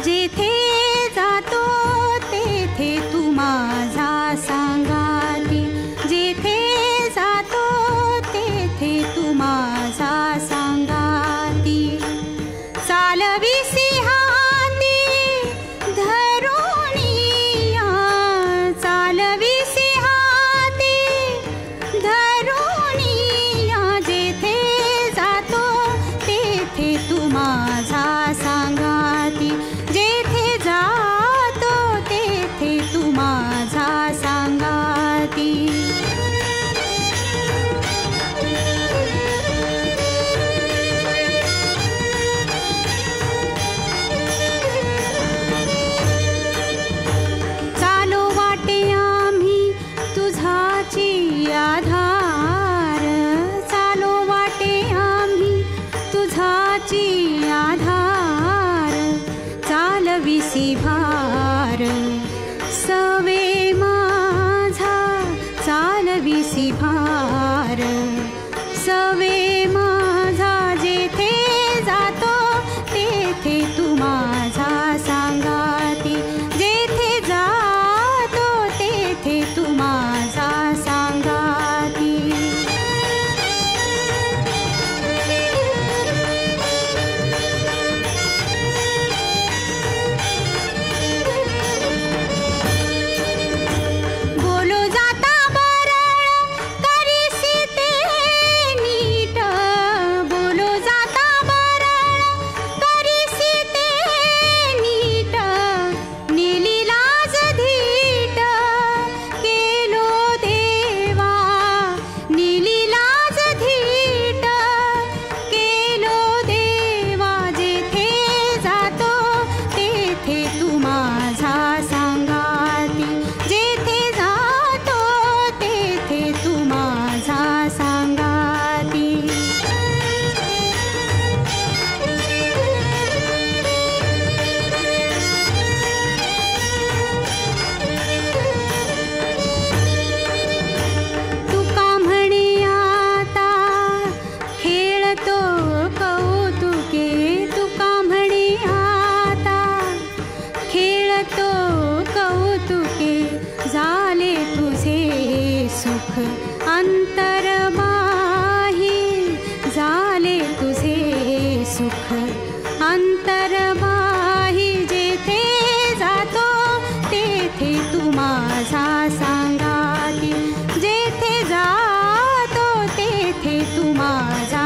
जेथे जातो तेथे तू माझा सांगाती, जेथे जातो तेथे तू माझा सांगाती. चालविसी हाती धरुणिया, चालविसी हाती धरुणिया, जेथे जातो तेथे तू माझा सांगाती, जेथे जातो तेथे तू माझा सांगाती. चालो वाटे आम्ही तुझाची आधार, चालो वाटे आम्ही तुझाची आधार. चालविसी भार सवे माझा, चालविसी भार सवे माझा, जेथे जातो तेथे तू माझा सांगाती, जेथे जातो तेथे तू माझा सांगाती. बोलो जाता बरळ करीसी ते नीट, बोलो जाता बरळ करीसी ते नीट. नेली लाज धीट केलो देवा, नेली लाज धीट केलो देवा. जेथे जातो तेथे तू माझा सांगाती, जेथे जातो तेथे तू माझा सांगाती. तुका म्हणे आता खेळतो कौतुके, तुका म्हणे आता खेळतो कौतुके. झाले तुझे सुख अंतर्बाही, झाले तुझे सुख अंतर्बाही. जेथे जातो तेथे तू माझा सांगाती, जेथे जातो तेथे तू माझा